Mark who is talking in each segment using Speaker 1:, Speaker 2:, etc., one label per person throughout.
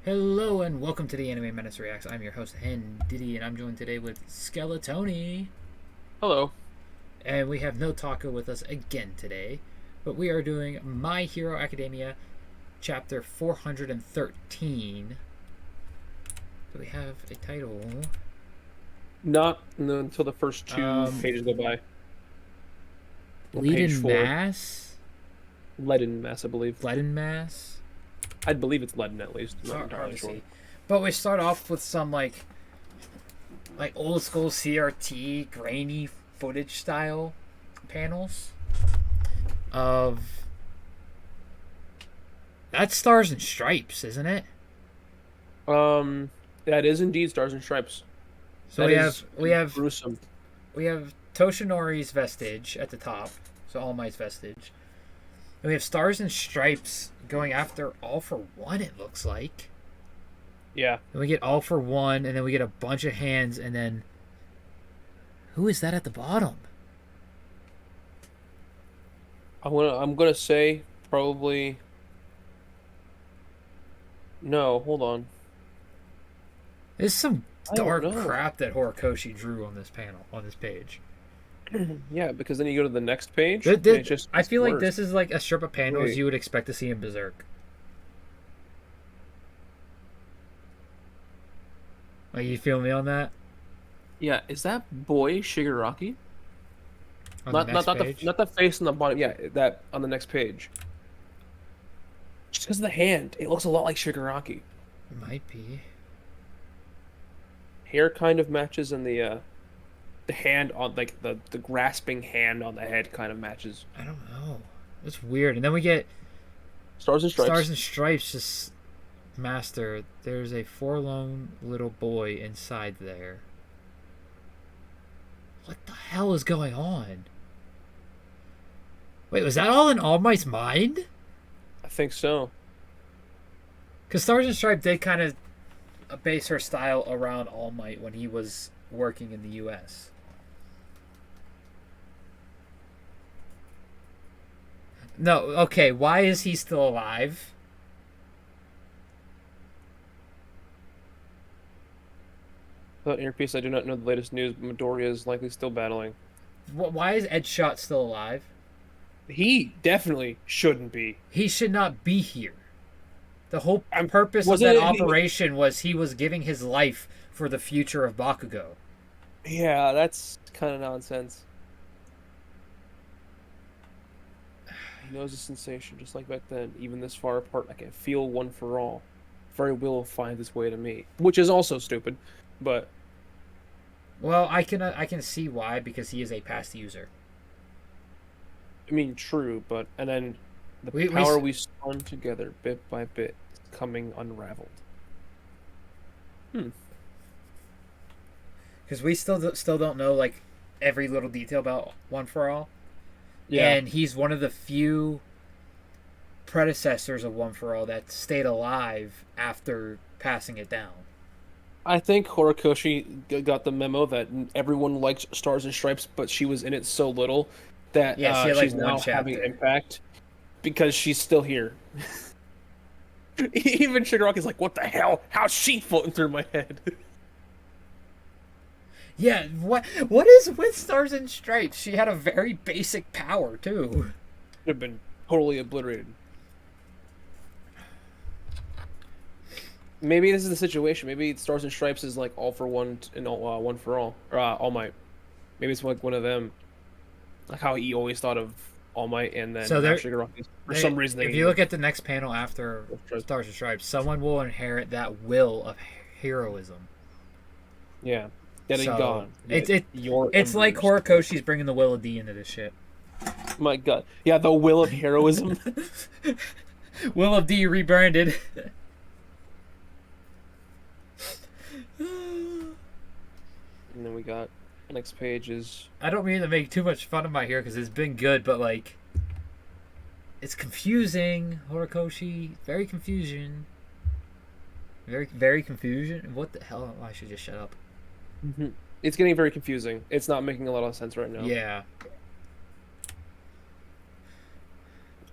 Speaker 1: Hello and welcome to the Anime Menace Reacts. I'm your host HenDiddy, and I'm joined today with Skeletoni.
Speaker 2: Hello.
Speaker 1: And we have no Taco with us again today, but we are doing My Hero Academia Chapter 413. Do we have a title?
Speaker 2: Not until the first two pages go by.
Speaker 1: Leaden Mass?
Speaker 2: Leaden Mass, I believe.
Speaker 1: Leaden Mass?
Speaker 2: I believe it's Leaden at least. Not entirely sure.
Speaker 1: But we start off with some like old school CRT grainy footage style panels of that's Stars and Stripes, isn't it?
Speaker 2: That is indeed Stars and Stripes.
Speaker 1: So we have
Speaker 2: gruesome.
Speaker 1: We have Toshinori's vestige at the top, so All Might's vestige. And we have Stars and Stripes going after All for One, it looks like.
Speaker 2: Yeah.
Speaker 1: And we get All for One, and then we get a bunch of hands, and then who is that at the bottom?
Speaker 2: I'm gonna say probably. No, hold on.
Speaker 1: There's some dark crap that Horikoshi drew on this panel, on this page.
Speaker 2: Yeah, because then you go to the next page.
Speaker 1: I feel like this is like a strip of panels you would expect to see in Berserk. Like, you feel me on that?
Speaker 2: Yeah, is that boy Shigaraki?
Speaker 1: Not
Speaker 2: the face on the bottom. Yeah, that on the next page. Just because of the hand, it looks a lot like Shigaraki.
Speaker 1: It might be.
Speaker 2: Hair kind of matches, and the hand on like the grasping hand on the head kind of matches.
Speaker 1: I don't know. It's weird. And then we get
Speaker 2: Stars and Stripes.
Speaker 1: Stars and Stripes just master. There's a forlorn little boy inside there. What the hell is going on? Wait, was that all in All Might's mind?
Speaker 2: I think so.
Speaker 1: Because Stars and Stripes did kind of base her style around All Might when he was working in the U.S. No, okay, why is he still alive?
Speaker 2: Without earpiece, I do not know the latest news, but Midoriya is likely still battling.
Speaker 1: Why is Ed Shot still alive?
Speaker 2: He definitely shouldn't be.
Speaker 1: He should not be here. The whole purpose of that operation was he was giving his life for the future of Bakugo.
Speaker 2: Yeah, that's kind of nonsense. He knows the sensation, just like back then. Even this far apart, I can feel one for all. Very will find its way to me, which is also stupid, but.
Speaker 1: Well, I can see why, because he is a past user.
Speaker 2: I mean, true, but and then the power we spun together, bit by bit, is coming unraveled.
Speaker 1: Because we still don't know like every little detail about One for All.
Speaker 2: Yeah.
Speaker 1: And he's one of the few predecessors of One for All that stayed alive after passing it down.
Speaker 2: I think Horikoshi got the memo that everyone likes Stars and Stripes, but she was in it so little that she's now having impact because she's still here. Even Shigaraki's like, what the hell? How's she floating through my head?
Speaker 1: Yeah, what is with Stars and Stripes? She had a very basic power, too.
Speaker 2: Would have been totally obliterated. Maybe this is the situation. Maybe Stars and Stripes is like All for One and One for All. Or All Might. Maybe it's like one of them. Like how he always thought of All Might and then Shigaraki. For some reason,
Speaker 1: if you look at the next panel after Stars and Stripes, someone will inherit that will of heroism.
Speaker 2: Yeah. Dead and gone.
Speaker 1: It's like Horikoshi's bringing the will of D into this shit.
Speaker 2: My God. Yeah, the will of heroism.
Speaker 1: Will of D rebranded.
Speaker 2: And then we got the next page is.
Speaker 1: I don't mean to make too much fun of my hair because it's been good, but like, it's confusing. Horikoshi, very confusion. Very confusion. What the hell? I should just shut up.
Speaker 2: It's getting very confusing. It's not making a lot of sense right now.
Speaker 1: Yeah.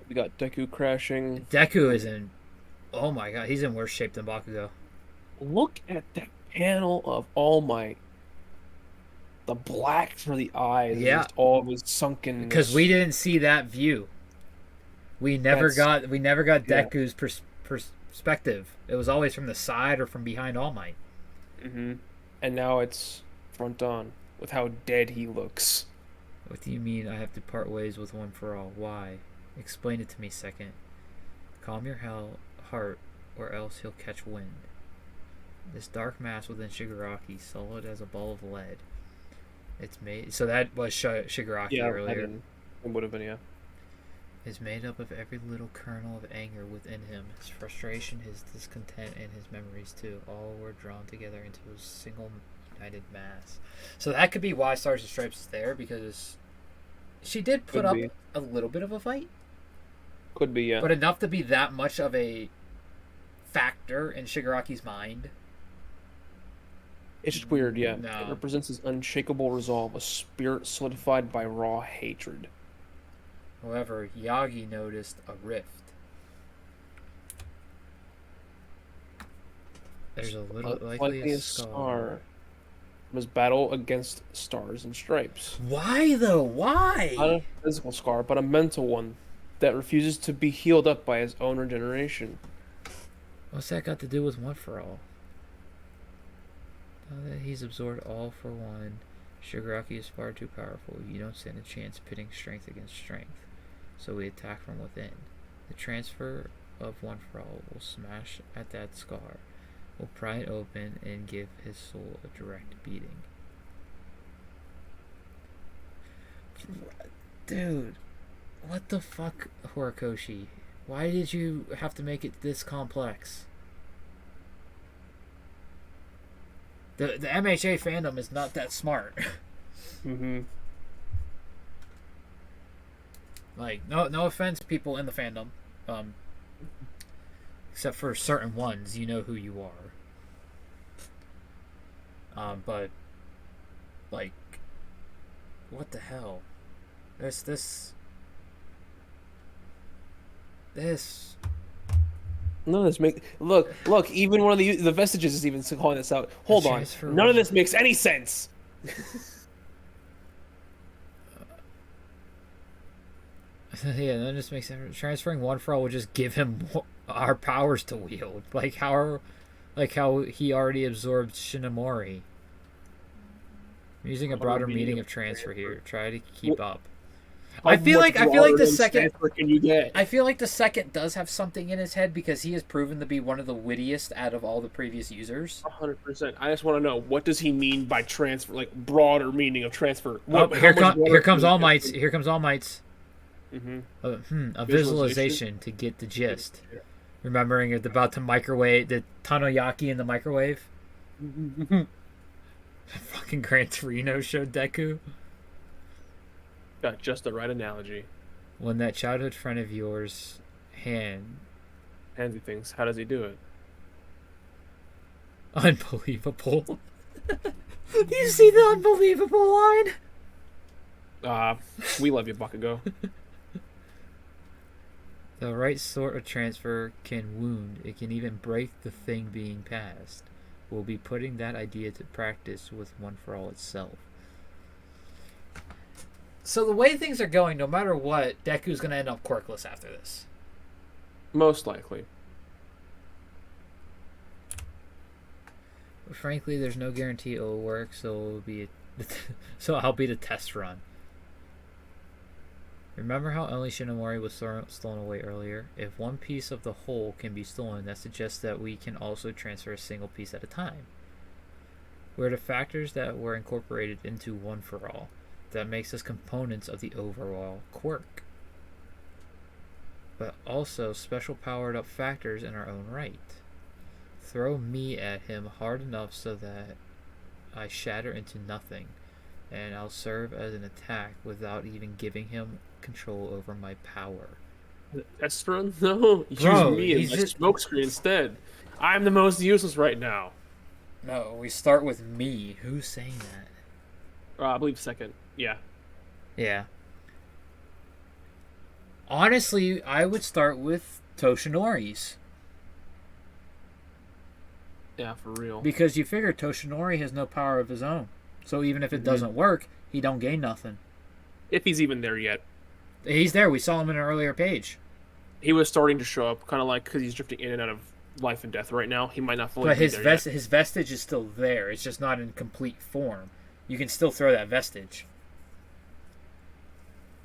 Speaker 2: We got Deku crashing.
Speaker 1: Deku is in Oh my god, he's in worse shape than Bakugo.
Speaker 2: Look at that panel of All Might. The black for the eyes,
Speaker 1: Yeah,
Speaker 2: just all of his
Speaker 1: because we
Speaker 2: sunkenness.
Speaker 1: didn't see that view. We never
Speaker 2: That's
Speaker 1: got
Speaker 2: yeah.
Speaker 1: Deku's perspective. It was always from the side or from behind All Might.
Speaker 2: And now it's front on with how dead he looks.
Speaker 1: What do you mean I have to part ways with One for All? Why? Explain it to me second. Calm your heart, or else he'll catch wind. This dark mass within Shigaraki, solid as a ball of lead. It's made. So that was Shigaraki earlier.
Speaker 2: It would have been, yeah.
Speaker 1: Is made up of every little kernel of anger within him. His frustration, his discontent, and his memories too. All were drawn together into a single united mass. So that could be why Stars and Stripes is there, because she did put up a little bit of a fight.
Speaker 2: Could be, yeah.
Speaker 1: But enough to be that much of a factor in Shigaraki's mind.
Speaker 2: It's just weird, yeah.
Speaker 1: No.
Speaker 2: It represents his unshakable resolve, a spirit solidified by raw hatred.
Speaker 1: However, Yagi noticed a rift. There's a little likely a scar
Speaker 2: from his battle against Stars and Stripes.
Speaker 1: Why though? Why?
Speaker 2: Not a physical scar, but a mental one that refuses to be healed up by his own regeneration.
Speaker 1: What's that got to do with One for All? Now that he's absorbed All for One, Shigaraki is far too powerful. You don't stand a chance pitting strength against strength. So we attack from within. The transfer of One for All will smash at that scar, will pry it open, and give his soul a direct beating. Dude, what the fuck, Horikoshi? Why did you have to make it this complex? The MHA fandom is not that smart. Like, no offense, people in the fandom, except for certain ones, you know who you are. But like, what the hell? This.
Speaker 2: None of this make look. Even one of the vestiges is even calling this out. Hold on, none of this makes any sense.
Speaker 1: Yeah, that just makes sense. Transferring One for All would just give him our powers to wield, like how he already absorbed Shinomori. I'm using a broader meaning of transfer here. Try to keep up. I feel like the second.
Speaker 2: Can you get?
Speaker 1: I feel like the second does have something in his head because he has proven to be one of the wittiest out of all the previous users.
Speaker 2: 100%. I just want to know, what does he mean by transfer? Like, broader meaning of transfer.
Speaker 1: Here comes All Might's. Here comes All Might's. A visualization to get the gist. Remembering it's about to microwave the Tanoyaki in the microwave. Fucking Gran Torino showed Deku.
Speaker 2: Got just the right analogy.
Speaker 1: When that childhood friend of yours
Speaker 2: handsy things, how does he do it?
Speaker 1: Unbelievable. You see the unbelievable line?
Speaker 2: We love you, Bakugo.
Speaker 1: The right sort of transfer can wound. It can even break the thing being passed. We'll be putting that idea to practice with One for All itself. So the way things are going, no matter what, Deku's going to end up quirkless after this.
Speaker 2: Most likely.
Speaker 1: But frankly, there's no guarantee it will work, so I'll be the test run. Remember how only Shinomori was stolen away earlier? If one piece of the whole can be stolen, that suggests that we can also transfer a single piece at a time. We're the factors that were incorporated into One for All. That makes us components of the overall quirk. But also special powered up factors in our own right. Throw me at him hard enough so that I shatter into nothing, and I'll serve as an attack without even giving him control over my power.
Speaker 2: Estra? No, use me as a smokescreen instead. I'm the most useless right now.
Speaker 1: No, we start with me. Who's saying that?
Speaker 2: I believe second. Yeah.
Speaker 1: Yeah. Honestly, I would start with Toshinori's.
Speaker 2: Yeah, for real.
Speaker 1: Because you figure Toshinori has no power of his own. So even if it doesn't work, he don't gain nothing.
Speaker 2: If he's even there yet.
Speaker 1: He's there. We saw him in an earlier page.
Speaker 2: He was starting to show up, kind of like because he's drifting in and out of life and death right now. He might not fully. But
Speaker 1: his vestige is still there. It's just not in complete form. You can still throw that vestige.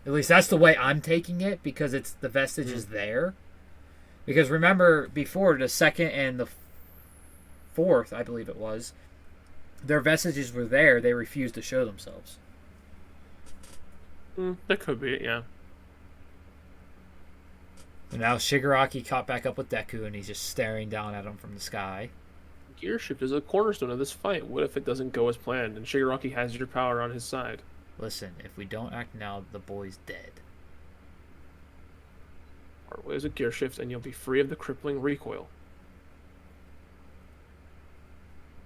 Speaker 1: At least that's the way I'm taking it, because it's the vestige is there. Because remember, before, the second and the fourth, I believe it was, their vestiges were there. They refused to show themselves.
Speaker 2: That could be it, yeah.
Speaker 1: And now Shigaraki caught back up with Deku, and he's just staring down at him from the sky.
Speaker 2: Gear shift is a cornerstone of this fight. What if it doesn't go as planned, and Shigaraki has your power on his side?
Speaker 1: Listen, if we don't act now, the boy's dead.
Speaker 2: Part ways a gear shift, and you'll be free of the crippling recoil.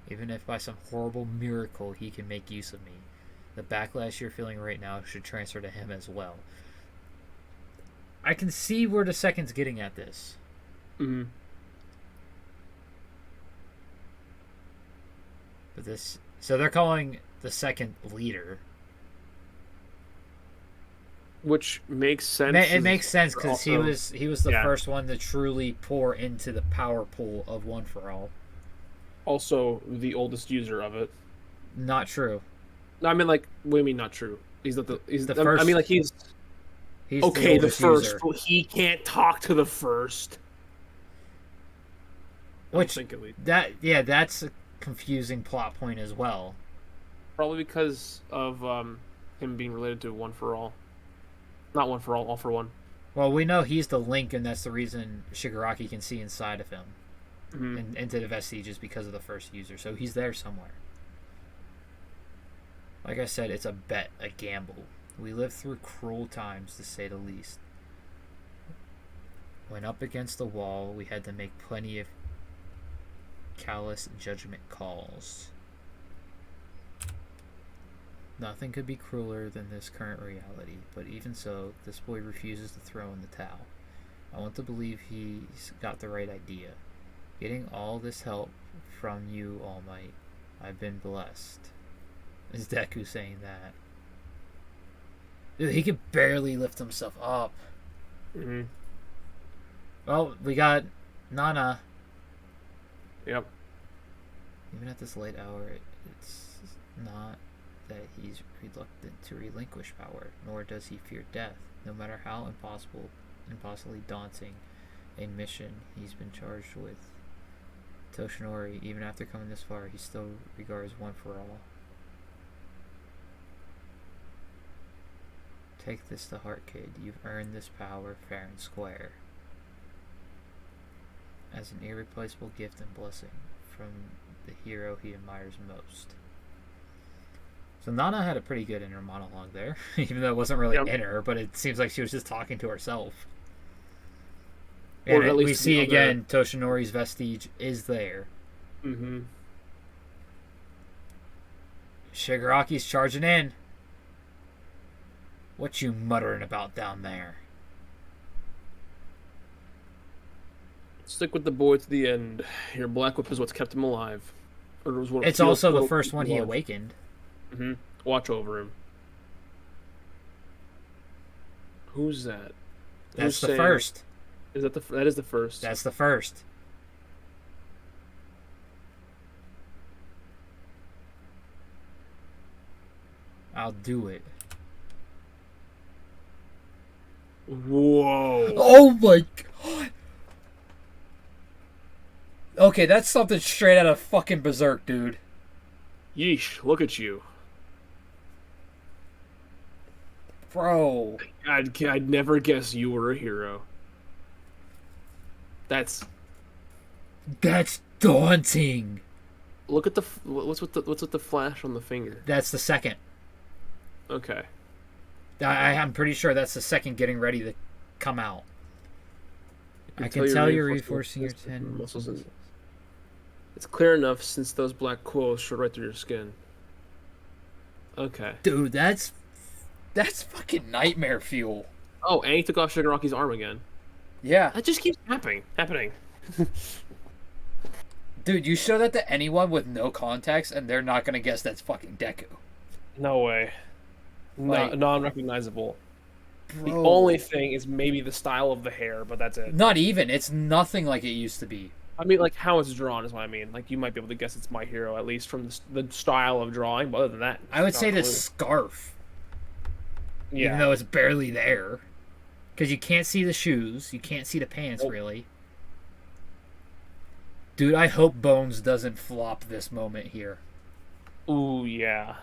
Speaker 1: Even if by some horrible miracle he can make use of me, the backlash you're feeling right now should transfer to him as well. I can see where the second's getting at this.
Speaker 2: Mm-hmm.
Speaker 1: But this, so they're calling the second leader,
Speaker 2: which makes sense.
Speaker 1: It makes sense because he was the first one to truly pour into the power pool of One for All.
Speaker 2: Also, the oldest user of it.
Speaker 1: Not true.
Speaker 2: No, I mean, like, what do you mean not true? He's the
Speaker 1: first.
Speaker 2: I mean, like, he's okay. The first,
Speaker 1: user.
Speaker 2: But he can't talk to the first.
Speaker 1: Which that's a confusing plot point as well.
Speaker 2: Probably because of him being related to One for All. Not One for All, All for One.
Speaker 1: Well, we know he's the link, and that's the reason Shigaraki can see inside of him. And into the vestiges because of the first user. So he's there somewhere. Like I said, it's a bet, a gamble. We lived through cruel times, to say the least. When up against the wall, we had to make plenty of callous judgment calls. Nothing could be crueler than this current reality, but even so, this boy refuses to throw in the towel. I want to believe he's got the right idea. Getting all this help from you, All Might. I've been blessed. Is Deku saying that? Dude, he could barely lift himself up.
Speaker 2: Mm-hmm.
Speaker 1: Well, we got Nana.
Speaker 2: Yep.
Speaker 1: Even at this late hour, it's not that he's reluctant to relinquish power, nor does he fear death. No matter how impossibly daunting a mission he's been charged with. Toshinori, even after coming this far, he still regards One for All. Take this to heart, kid. You've earned this power fair and square. As an irreplaceable gift and blessing from the hero he admires most. So Nana had a pretty good inner monologue there, even though it wasn't really inner, but it seems like she was just talking to herself. And at least we see again, Toshinori's vestige is there.
Speaker 2: Mm-hmm.
Speaker 1: Shigaraki's charging in. What you muttering about down there?
Speaker 2: Stick with the boy to the end. Your black whip is what's kept him alive.
Speaker 1: It's also the first one he awakened.
Speaker 2: Mm-hmm. Watch over him. Who's that?
Speaker 1: That's the first.
Speaker 2: Is that that is the first?
Speaker 1: That's the first. I'll do it.
Speaker 2: Whoa.
Speaker 1: Oh my god. Okay, that's something straight out of fucking Berserk, dude.
Speaker 2: Yeesh, look at you.
Speaker 1: Bro.
Speaker 2: I'd never guess you were a hero. That's
Speaker 1: daunting.
Speaker 2: Look at what's with the flash on the finger.
Speaker 1: That's the second.
Speaker 2: Okay.
Speaker 1: I'm pretty sure that's the second getting ready to come out. I can tell you're reinforcing your 10 muscles.
Speaker 2: It's clear enough since those black quills showed right through your skin. Okay.
Speaker 1: Dude, that's fucking nightmare fuel.
Speaker 2: Oh, and he took off Shigaraki's arm again.
Speaker 1: Yeah.
Speaker 2: That just keeps happening.
Speaker 1: Dude, you show that to anyone with no context, and they're not gonna guess that's fucking Deku.
Speaker 2: No way.
Speaker 1: Like,
Speaker 2: Non-recognizable.
Speaker 1: bro,
Speaker 2: The only thing is maybe the style of the hair, but that's it.
Speaker 1: not even. It's nothing like it used to be.
Speaker 2: I mean, like, how it's drawn is what I mean. Like, you might be able to guess it's My Hero, at least from the style of drawing, but other than that...
Speaker 1: I would say the scarf. Yeah. Even though it's barely there. Because you can't see the shoes. You can't see the pants, really. Dude, I hope Bones doesn't flop this moment here.
Speaker 2: Ooh, yeah.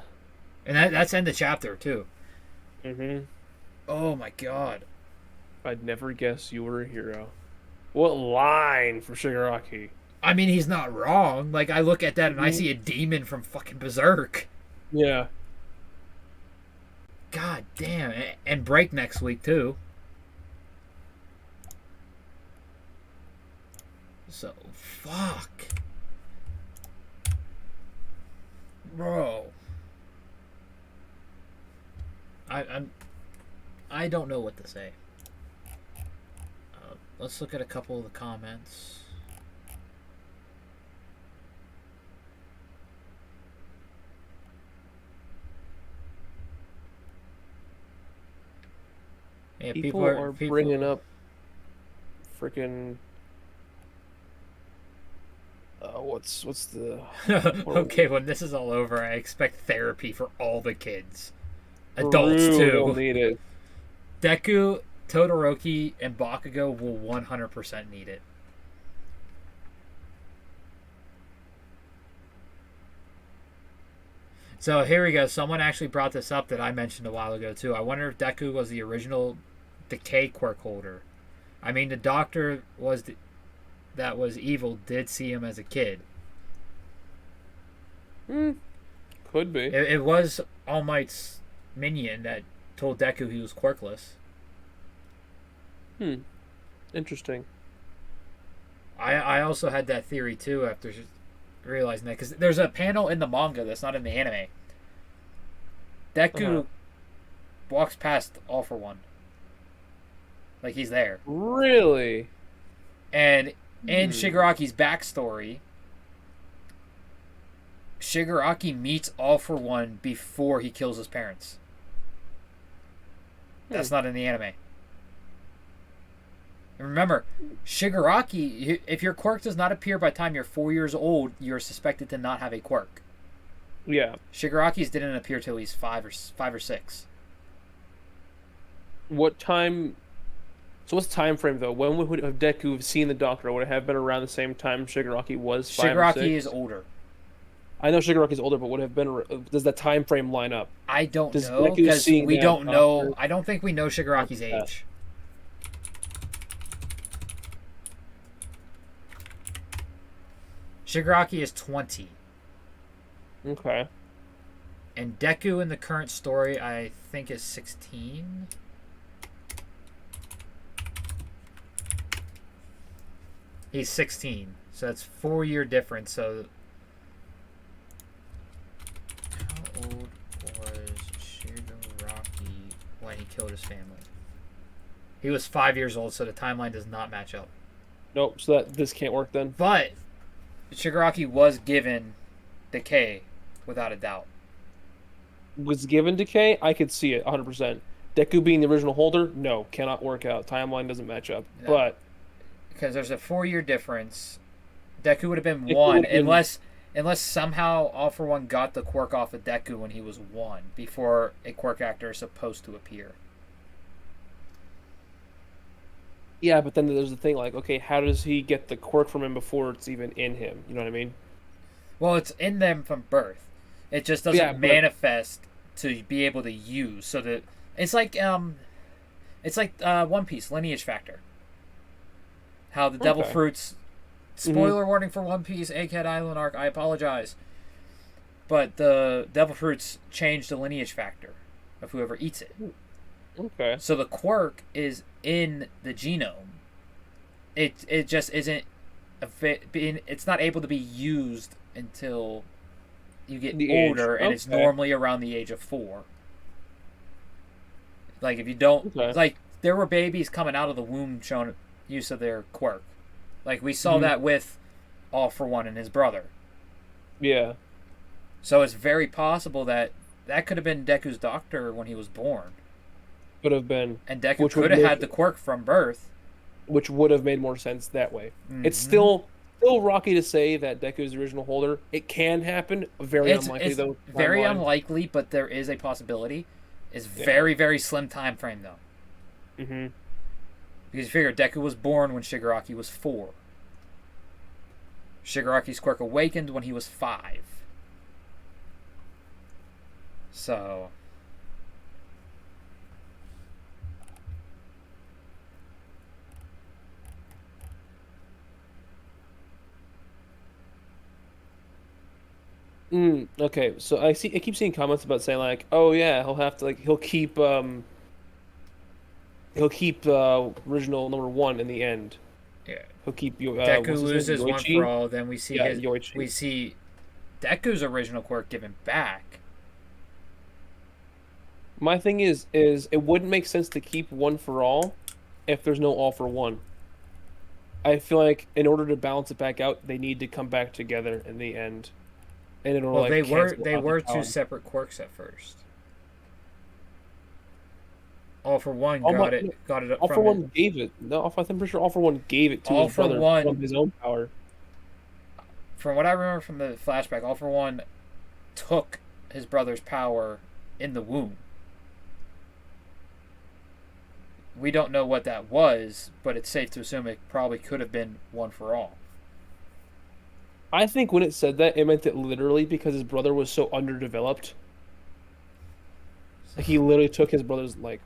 Speaker 1: And that's end the chapter, too.
Speaker 2: Mm-hmm.
Speaker 1: Oh, my God.
Speaker 2: I'd never guess you were a hero. What line from Shigaraki?
Speaker 1: I mean, he's not wrong. Like, I look at that and I see a demon from fucking Berserk.
Speaker 2: Yeah.
Speaker 1: God damn. And break next week, too. So, fuck. Bro. I don't know what to say. Let's look at a couple of the comments. Yeah,
Speaker 2: people are bringing up freaking. What's the?
Speaker 1: Okay, when this is all over, I expect therapy for all the kids, adults too.
Speaker 2: Don't need it.
Speaker 1: Deku, Todoroki, and Bakugo will 100% need it. So here we go. Someone actually brought this up that I mentioned a while ago too. I wonder if Deku was the original Decay quirk holder. I mean, the doctor that was evil did see him as a kid.
Speaker 2: Could be.
Speaker 1: It was All Might's minion that told Deku he was quirkless.
Speaker 2: Interesting.
Speaker 1: I also had that theory too after realizing that, because there's a panel in the manga that's not in the anime. Deku walks past All for One. Like, he's there.
Speaker 2: Really?
Speaker 1: And in Shigaraki's backstory, Shigaraki meets All for One before he kills his parents. That's not in the anime. And remember, Shigaraki, if your quirk does not appear by the time you're 4 years old, you're suspected to not have a quirk.
Speaker 2: Yeah.
Speaker 1: Shigaraki's didn't appear till he's 5 or 6.
Speaker 2: What time? So what's the time frame though? When would have Deku have seen the Doctor? Would it have been around the same time Shigaraki was 5 or 6?
Speaker 1: Shigaraki is older.
Speaker 2: I know Shigaraki's older, but would have been? Does that time frame line up?
Speaker 1: I don't know, because we don't know. I don't think we know Shigaraki's age. Shigaraki is 20.
Speaker 2: Okay.
Speaker 1: And Deku in the current story, I think, is 16. He's 16. So that's 4-year difference. So how old was Shigaraki when he killed his family? He was 5 years old, so the timeline does not match up.
Speaker 2: Nope, so this can't work then.
Speaker 1: But Shigaraki was given Decay, without a doubt.
Speaker 2: Was given Decay? I could see it 100%. Deku being the original holder? No, cannot work out. Timeline doesn't match up. No. But
Speaker 1: because there's a 4-year difference, Deku would have been 1, unless somehow All for One got the quirk off of Deku when he was 1, before a quirk actor is supposed to appear.
Speaker 2: Yeah, but then there's the thing, like, okay, how does he get the quirk from him before it's even in him? You know what I mean?
Speaker 1: Well, it's in them from birth. It just doesn't manifest to be able to use. So that it's like One Piece lineage factor. How the devil fruits. Spoiler warning for One Piece Egghead Island arc. I apologize, but the devil fruits change the lineage factor of whoever eats it.
Speaker 2: Okay.
Speaker 1: So the quirk is in the genome. It just isn't. It's not able to be used until you get older, and it's normally around the age of 4. Like, if you don't, like, there were babies coming out of the womb showing use of their quirk. Like, we saw that with All for One and his brother.
Speaker 2: Yeah.
Speaker 1: So it's very possible that could have been Deku's doctor when he was born.
Speaker 2: Could have been.
Speaker 1: And Deku could have had the quirk from birth.
Speaker 2: Which would have made more sense that way. Mm-hmm. It's still rocky to say that Deku's the original holder. It can happen. Very unlikely, though.
Speaker 1: Very unlikely, but there is a possibility. It's very, very slim time frame, though.
Speaker 2: Mm-hmm.
Speaker 1: Because you figure Deku was born when Shigaraki was 4. Shigaraki's quirk awakened when he was 5. So...
Speaker 2: Okay, so I keep seeing comments about saying like, oh yeah, he'll keep original number 1 in the end.
Speaker 1: Yeah.
Speaker 2: He'll keep
Speaker 1: Deku loses One for All, then we see
Speaker 2: Yoichi.
Speaker 1: We see Deku's original quirk given back.
Speaker 2: My thing is it wouldn't make sense to keep One for All if there's no All for One. I feel like in order to balance it back out, they need to come back together in the end. And it'll,
Speaker 1: well, they were two separate quirks at first. All for One got it up.
Speaker 2: All for One gave it. No, I'm pretty sure All for One gave it to his brother from his own power.
Speaker 1: From what I remember from the flashback, All for One took his brother's power in the womb. We don't know what that was, but it's safe to assume it probably could have been One for All.
Speaker 2: I think when it said that, it meant it literally because his brother was so underdeveloped. Like he literally took his brother's like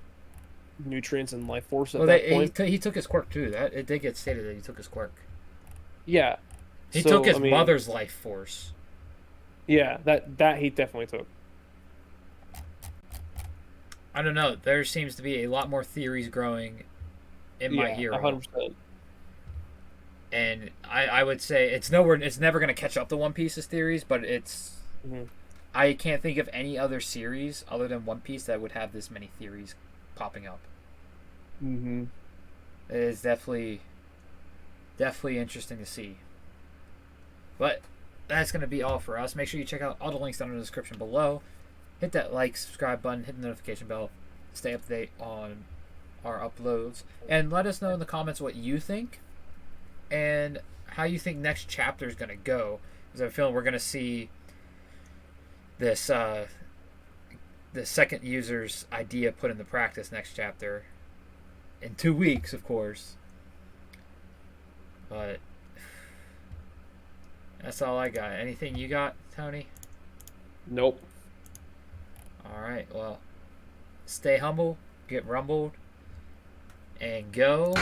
Speaker 2: nutrients and life force at that point.
Speaker 1: He took his quirk too. That it did get stated that he took his quirk.
Speaker 2: Yeah,
Speaker 1: he took his mother's life force.
Speaker 2: Yeah, that he definitely took.
Speaker 1: I don't know. There seems to be a lot more theories growing in My Hero.
Speaker 2: 100%.
Speaker 1: And I would say it's never going to catch up to One Piece's theories, but it's...
Speaker 2: Mm-hmm.
Speaker 1: I can't think of any other series other than One Piece that would have this many theories popping up.
Speaker 2: Mm-hmm.
Speaker 1: It is definitely interesting to see. But that's going to be all for us. Make sure you check out all the links down in the description below. Hit that like, subscribe button, hit the notification bell. Stay up to date on our uploads. And let us know in the comments what you think. And how you think next chapter is going to go. Because I'm feeling we're going to see this the second user's idea put into practice next chapter. In 2 weeks, of course. But that's all I got. Anything you got, Tony?
Speaker 2: Nope.
Speaker 1: Alright, well, stay humble, get rumbled, and go...